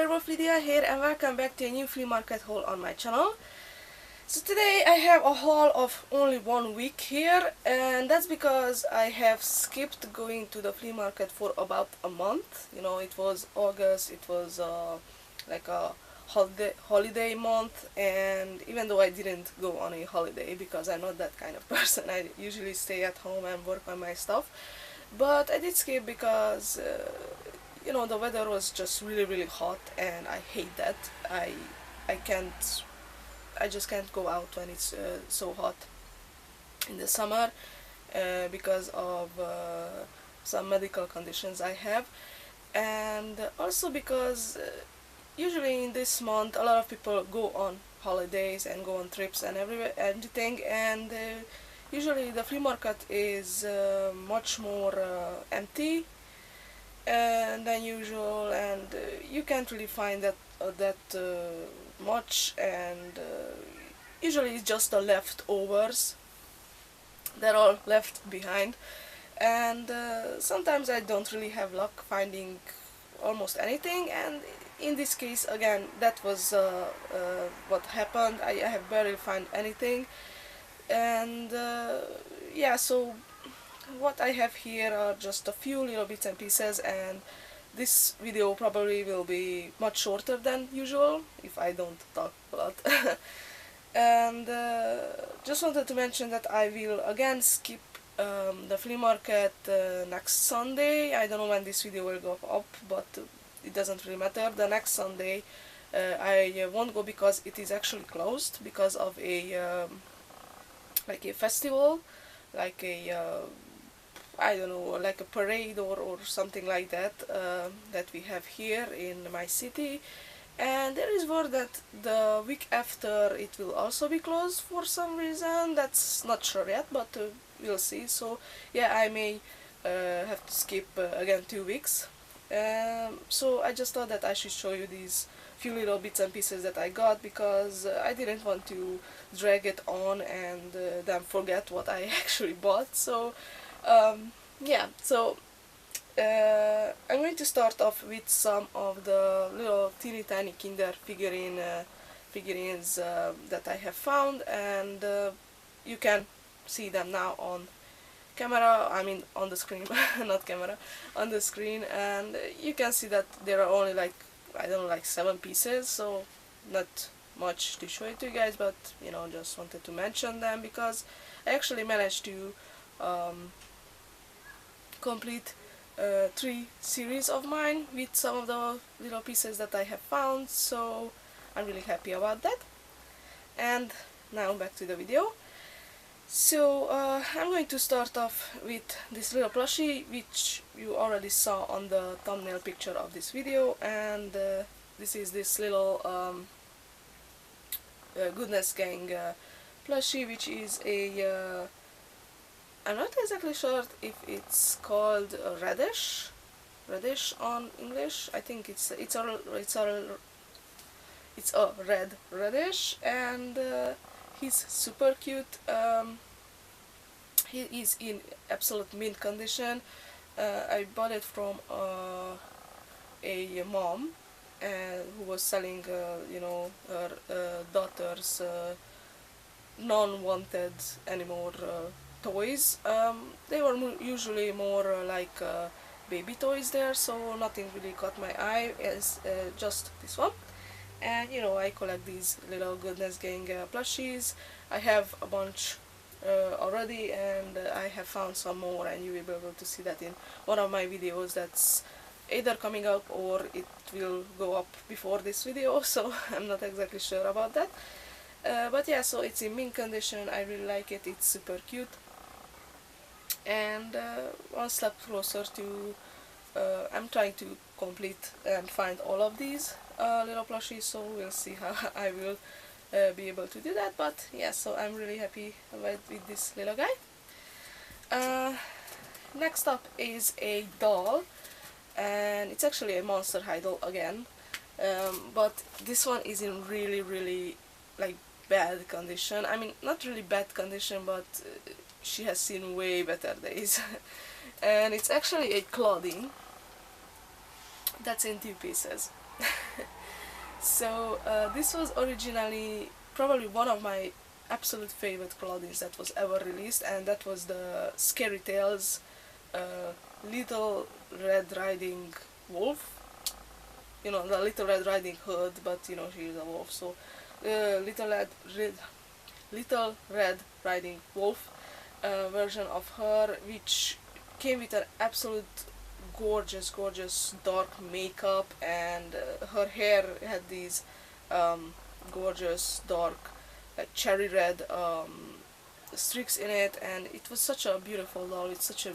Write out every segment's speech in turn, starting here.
WerewolfLydia here, and welcome back to a new flea market haul on my channel. So today I have a haul of only 1 week here, and that's because I have skipped going to the flea market for about a month. You know, it was August, it was like a holiday month, and even though I didn't go on a holiday because I'm not that kind of person, I usually stay at home and work on my stuff, but I did skip because you know, the weather was just really hot, and I hate that. I just can't go out when it's so hot in the summer because of some medical conditions I have, and also because usually in this month a lot of people go on holidays and go on trips and everything, and usually the flea market is much more empty than usual, and you can't really find that much, and usually it's just the leftovers. They're all left behind, and sometimes I don't really have luck finding almost anything, and in this case again that was what happened. I have barely found anything, and yeah, so what I have here are just a few little bits and pieces, and this video probably will be much shorter than usual if I don't talk a lot. And just wanted to mention that I will again skip the flea market next Sunday. I don't know when this video will go up, but it doesn't really matter. The next Sunday I won't go because it is actually closed because of a like a festival, like a I don't know, like a parade or something like that that we have here in my city, and there is word that the week after it will also be closed for some reason. That's not sure yet, but we'll see. So yeah, I may have to skip again 2 weeks. So I just thought that I should show you these few little bits and pieces that I got, because I didn't want to drag it on and then forget what I actually bought. So yeah, so I'm going to start off with some of the little teeny tiny Kinder figurines that I have found, and you can see them now on camera, I mean on the screen, not camera, on the screen, and you can see that there are only like, I don't know, like 7 pieces, so not much to show it to you guys, but you know, just wanted to mention them because I actually managed to complete 3 series of mine with some of the little pieces that I have found, so I'm really happy about that. And now back to the video. So I'm going to start off with this little plushie, which you already saw on the thumbnail picture of this video, and this is this little Goodness Gang plushie, which is a I'm not exactly sure if it's called radish on English. I think it's a red radish, and he's super cute. He is in absolute mint condition. I bought it from a mom who was selling you know, her daughter's non-wanted anymore toys. They were usually more like baby toys there, so nothing really caught my eye as just this one. And you know, I collect these little Goodness Gang plushies. I have a bunch already, and I have found some more, and you will be able to see that in one of my videos that's either coming up or it will go up before this video, so I'm not exactly sure about that. But yeah, so it's in mint condition. I really like it. It's super cute. And one step closer to I'm trying to complete and find all of these little plushies, so we'll see how I will be able to do that. But yeah, so I'm really happy with this little guy. Next up is a doll, and it's actually a Monster High doll again, but this one is in really like bad condition. I mean, not really bad condition, but she has seen way better days. And it's actually a clothing that's in 2 pieces. So this was originally probably one of my absolute favorite clothing that was ever released, and that was the Scary Tales Little Red Riding Wolf. You know, the Little Red Riding Hood, but you know, she's a wolf. So Little Red Riding Wolf version of her, which came with an absolute gorgeous dark makeup, and her hair had these gorgeous dark like cherry red streaks in it, and it was such a beautiful doll. It's such a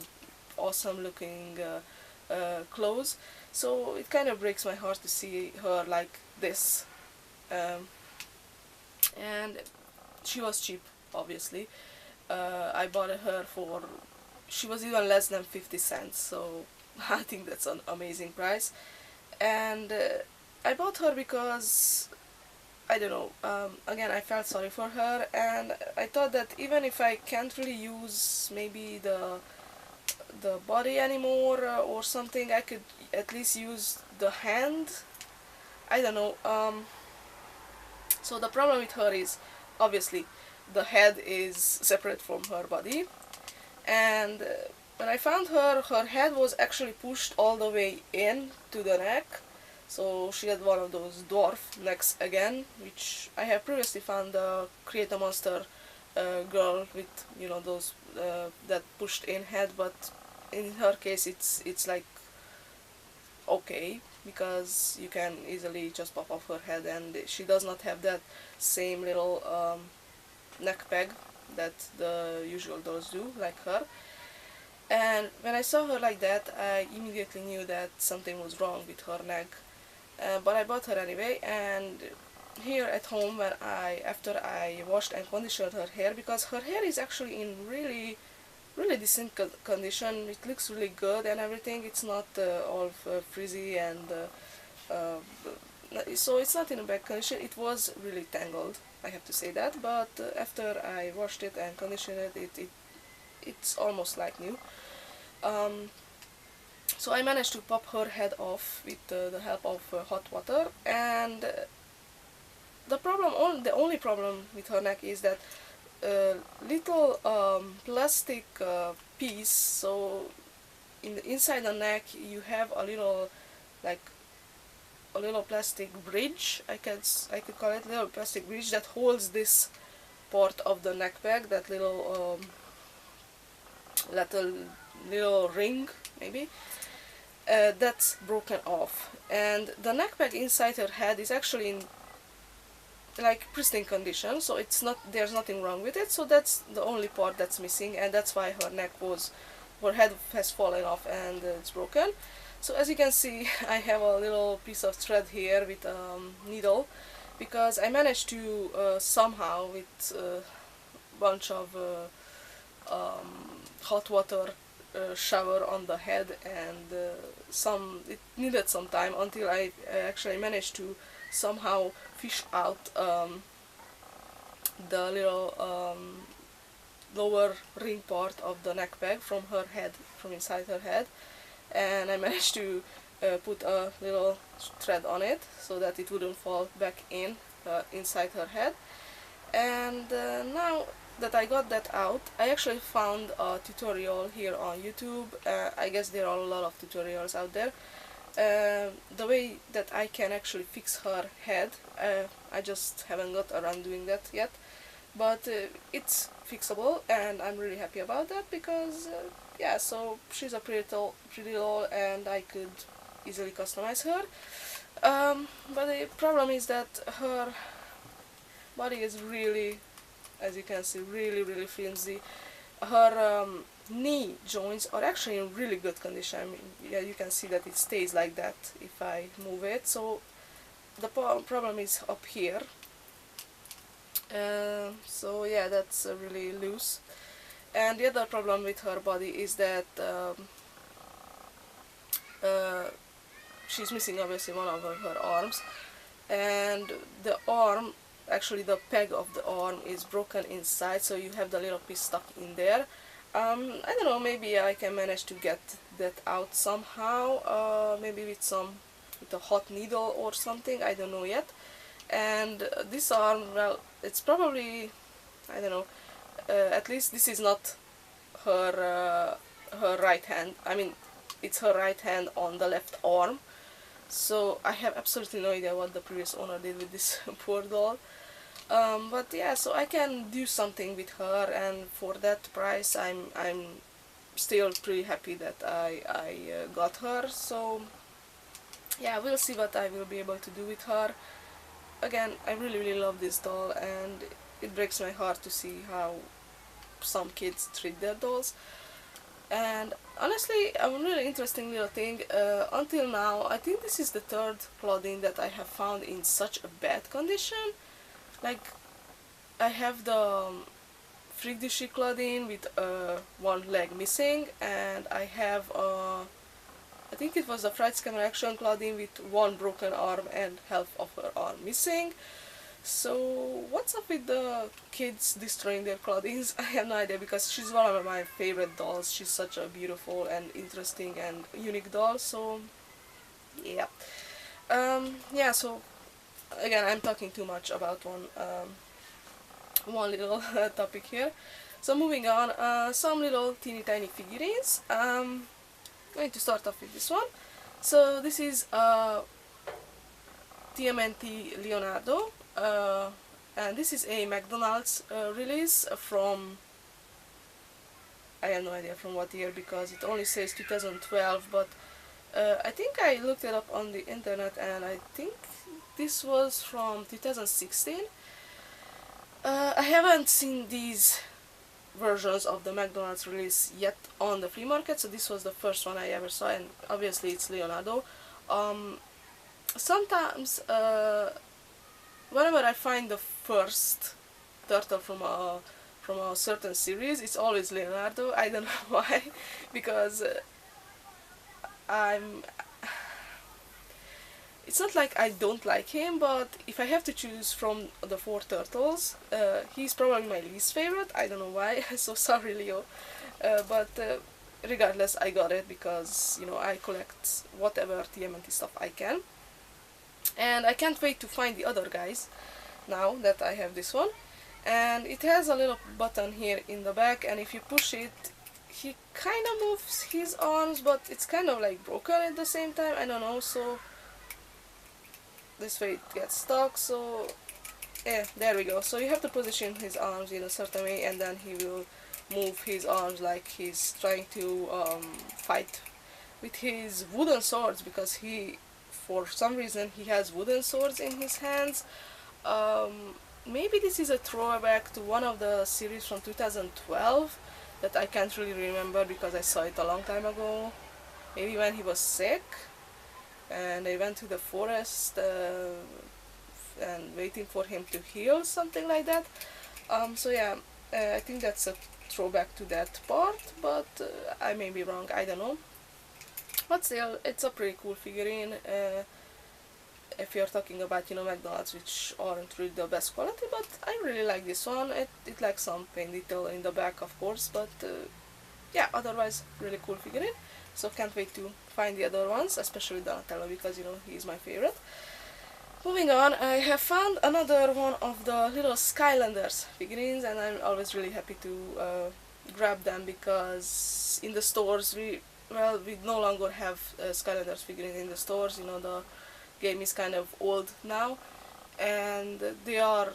awesome looking clothes. So it kind of breaks my heart to see her like this. And she was cheap, obviously. I bought her for, she was even less than 50 cents, so I think that's an amazing price. And I bought her because, I don't know, again, I felt sorry for her, and I thought that even if I can't really use maybe the body anymore or something, I could at least use the hand. I don't know. So the problem with her is, obviously, the head is separate from her body, and when I found her, her head was actually pushed all the way in to the neck. So she had one of those dwarf necks again, which I have previously found the Create a Monster girl with, you know, those that pushed in head, but in her case it's like okay, because you can easily just pop off her head, and she does not have that same little neck peg that the usual dolls do, like her. And when I saw her like that, I immediately knew that something was wrong with her neck. But I bought her anyway, and here at home, when after I washed and conditioned her hair, because her hair is actually in really decent condition, it looks really good and everything. It's not all frizzy, and so it's not in a bad condition. It was really tangled, I have to say that, but after I washed it and conditioned it, it's almost like new. So I managed to pop her head off with the help of hot water, and the only problem with her neck is that little plastic piece. So inside the neck you have a little, like a little plastic bridge. I could call it a little plastic bridge that holds this part of the neck peg, that little little ring maybe. That's broken off, and the neck peg inside her head is actually in like pristine condition, so it's not, there's nothing wrong with it. So that's the only part that's missing, and that's why her head has fallen off and it's broken. So as you can see, I have a little piece of thread here with a needle, because I managed to somehow, with a bunch of hot water shower on the head, and it needed some time until I actually managed to somehow fish out the little lower ring part of the neck peg from her head, from inside her head, and I managed to put a little thread on it so that it wouldn't fall back in inside her head. And now that I got that out, I actually found a tutorial here on YouTube. I guess there are a lot of tutorials out there. The way that I can actually fix her head, I just haven't got around doing that yet, but it's fixable, and I'm really happy about that, because yeah, so she's a pretty doll, and I could easily customize her. But the problem is that her body is really, as you can see, really flimsy. Her knee joints are actually in really good condition. I mean, yeah, you can see that it stays like that if I move it. So the problem is up here. So yeah, that's really loose. And the other problem with her body is that she's missing obviously one of her arms, and the arm, actually the peg of the arm, is broken inside, so you have the little piece stuck in there. I don't know, maybe I can manage to get that out somehow, maybe with some with a hot needle or something, I don't know yet. And this arm, well, it's probably, I don't know, at least this is not her right hand. I mean, it's her right hand on the left arm. So I have absolutely no idea what the previous owner did with this poor doll. But yeah, so I can do something with her, and for that price I'm still pretty happy that I got her. So yeah, we'll see what I will be able to do with her. Again, I really love this doll, and it breaks my heart to see how some kids treat their dolls. And honestly, a really interesting little thing, until now, I think this is the third clothing that I have found in such a bad condition. Like, I have the Freak du Chic clothing with one leg missing, and I have, I think it was the Fright Scammer Action clothing with one broken arm and half of her arm missing. So what's up with the kids destroying their clothing? I have no idea, because she's one of my favorite dolls. She's such a beautiful and interesting and unique doll. So yeah, yeah. So again, I'm talking too much about one little topic here. So moving on, some little teeny tiny figurines. Going to start off with this one. So this is TMNT Leonardo. And this is a McDonald's release from, I have no idea from what year, because it only says 2012, but I think I looked it up on the internet, and I think this was from 2016. I haven't seen these versions of the McDonald's release yet on the flea market, so this was the first one I ever saw, and obviously it's Leonardo. Sometimes whenever I find the first turtle from a certain series, it's always Leonardo. I don't know why, because it's not like I don't like him, but if I have to choose from the 4 turtles, he's probably my least favorite. I don't know why, so sorry Leo. But regardless, I got it because, you know, I collect whatever TMNT stuff I can. And I can't wait to find the other guys now that I have this one. And it has a little button here in the back, and if you push it, he kind of moves his arms, but it's kind of like broken at the same time. I don't know, so this way it gets stuck. So yeah, there we go. So you have to position his arms in a certain way, and then he will move his arms like he's trying to fight with his wooden swords, because he, for some reason, he has wooden swords in his hands. Maybe this is a throwback to one of the series from 2012 that I can't really remember because I saw it a long time ago. Maybe when he was sick and they went to the forest and waiting for him to heal, something like that. So yeah, I think that's a throwback to that part, but I may be wrong, I don't know. But still, it's a pretty cool figurine. If you're talking about, you know, McDonald's, which aren't really the best quality, but I really like this one. It lacks some paint detail in the back, of course, but yeah, otherwise really cool figurine. So can't wait to find the other ones, especially Donatello, because, you know, he is my favorite. Moving on, I have found another one of the little Skylanders figurines, and I'm always really happy to grab them, because in the stores we no longer have Skylanders figurines in the stores. You know, the game is kind of old now, and they are,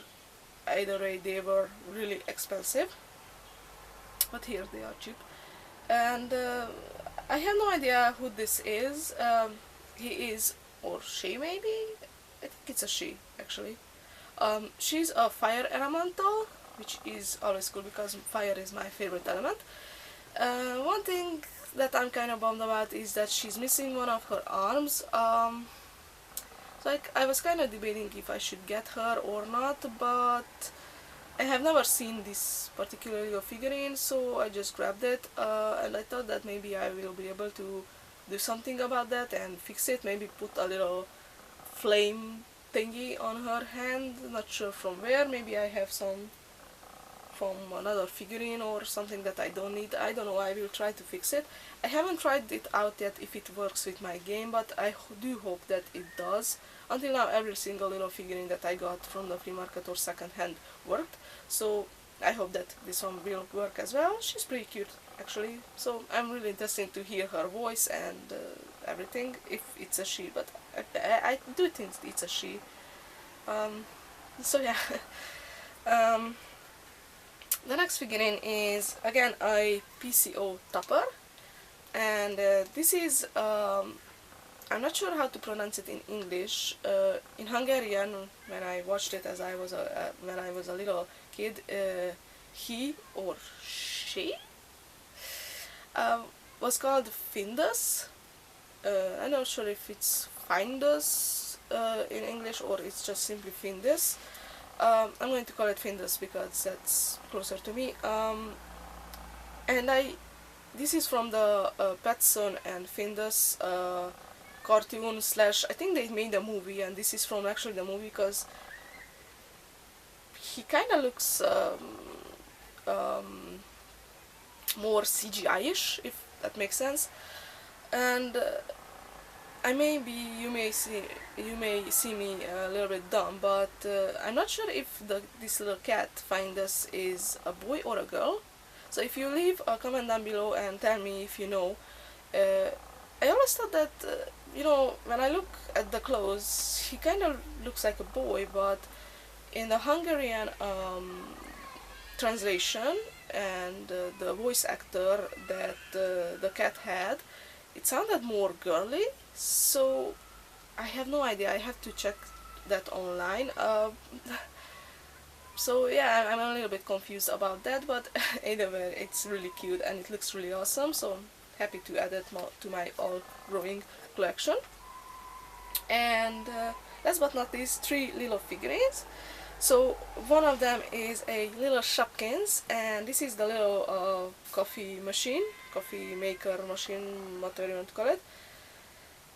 either way, they were really expensive, but here they are cheap. And I have no idea who this is. He is, or she maybe? I think it's a she, actually. She's a fire elemental, which is always cool because fire is my favorite element. One thing that I'm kind of bummed about is that she's missing one of her arms. Like, I was kind of debating if I should get her or not, but I have never seen this particular little figurine, so I just grabbed it, and I thought that maybe I will be able to do something about that and fix it, maybe put a little flame thingy on her hand, not sure from where. Maybe I have some from another figurine or something that I don't need. I don't know, I will try to fix it. I haven't tried it out yet if it works with my game, but I do hope that it does. Until now, every single little figurine that I got from the flea market or second hand worked, so I hope that this one will work as well. She's pretty cute actually, so I'm really interested to hear her voice and everything, if it's a she, but I do think it's a she. So yeah. The next figurine is again a PCO topper, and this is I'm not sure how to pronounce it in English. In Hungarian, when I watched it as when I was a little kid, he or she was called Findus. I'm not sure if it's Findus in English or it's just simply Findus. I'm going to call it Findus because that's closer to me. And this is from the Petson and Findus cartoon slash, I think they made a movie, and this is from actually the movie because he kind of looks more CGI-ish, if that makes sense. And you may see me a little bit dumb, but I'm not sure if this little cat Findus is a boy or a girl. So if you leave a comment down below and tell me if you know. I always thought that you know, when I look at the clothes, he kind of looks like a boy, but in the Hungarian translation and the voice actor that the cat had, it sounded more girly, so I have no idea. I have to check that online. So yeah, I'm a little bit confused about that, but either way, it's really cute and it looks really awesome, so I'm happy to add it to my all-growing collection. And last but not least, 3 little figurines. So one of them is a little Shopkins, and this is the little coffee maker machine, whatever you want to call it.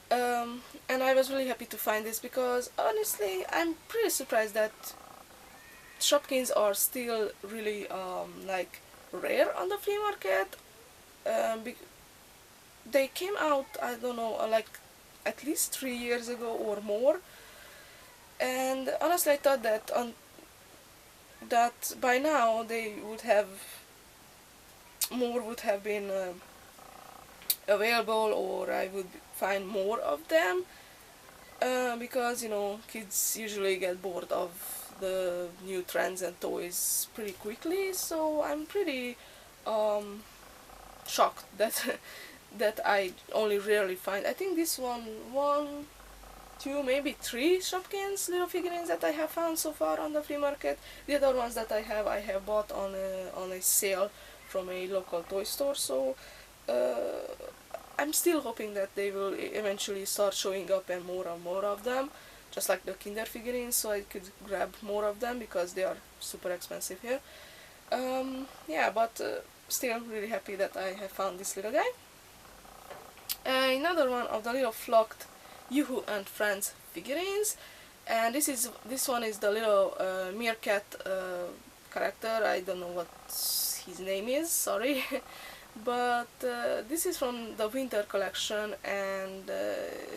And I was really happy to find this because honestly I'm pretty surprised that Shopkins are still really like rare on the flea market. They came out, I don't know, like at least 3 years ago or more, and honestly I thought that that by now they would have been available, or I would find more of them, because you know, kids usually get bored of the new trends and toys pretty quickly, so I'm pretty shocked that that I only rarely find. I think this one, 2, maybe 3 Shopkins little figurines that I have found so far on the flea market. The other ones that I have bought on a sale from a local toy store, so I'm still hoping that they will eventually start showing up and more of them, just like the Kinder figurines, so I could grab more of them because they are super expensive here. Yeah, but still really happy that I have found this little guy. Another one of the little flocked Yoo-Hoo and Friends figurines, and this one is the little meerkat character. I don't know what his name is, sorry. But this is from the winter collection, and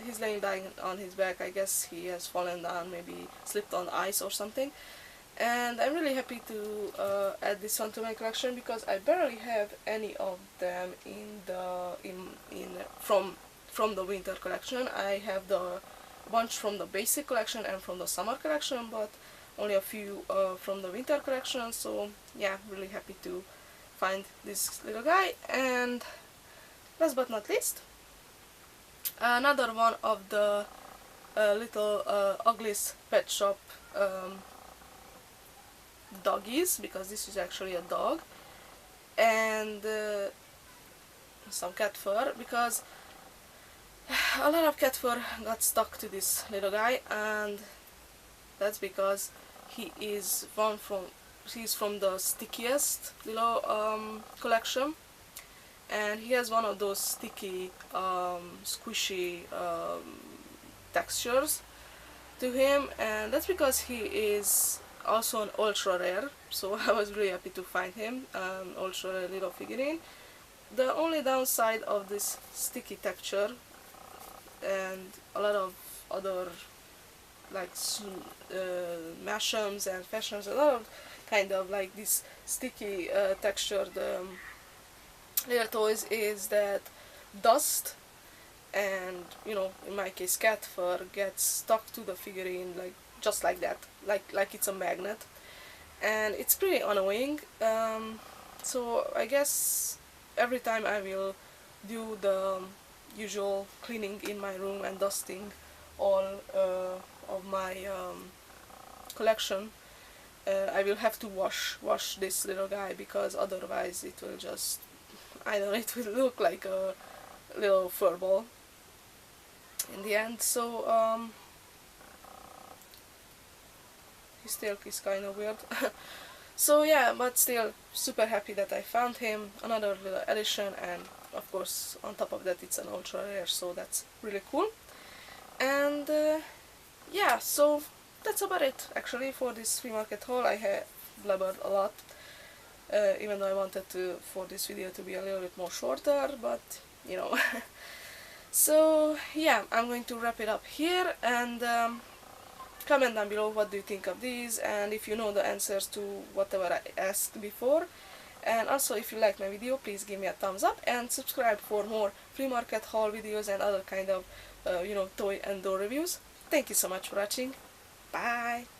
he's laying down on his back. I guess he has fallen down, maybe slipped on ice or something. And I'm really happy to add this one to my collection because I barely have any of them from the winter collection. I have the bunch from the basic collection and from the summer collection, but only a few from the winter collection. So yeah, really happy to find this little guy. And last but not least, another one of the little Ugly's Pet Shop doggies, because this is actually a dog, and some cat fur, because a lot of cat fur got stuck to this little guy, and that's because he's from the stickiest little collection, and he has one of those sticky squishy textures to him, and that's because he is also an ultra rare, so I was really happy to find him, ultra rare little figurine. The only downside of this sticky texture and a lot of other like mashems and fashions, a lot of kind of like this sticky textured little toys is that dust and, you know, in my case cat fur gets stuck to the figurine like just like that, like it's a magnet, and it's pretty annoying. So I guess every time I will do the usual cleaning in my room and dusting all of my collection, I will have to wash this little guy, because otherwise it will just, I don't know, it will look like a little fur ball in the end. So his tail is kind of weird. So yeah, but still super happy that I found him, another little addition, and of course on top of that it's an ultra rare, so that's really cool. And yeah, so that's about it actually for this flea market haul. I have blabbered a lot, even though I wanted for this video to be a little bit more shorter, but you know. So yeah, I'm going to wrap it up here, and comment down below what do you think of these, and if you know the answers to whatever I asked before. And also, if you liked my video, please give me a thumbs up and subscribe for more flea market haul videos and other kind of you know, toy and door reviews. Thank you so much for watching. Bye!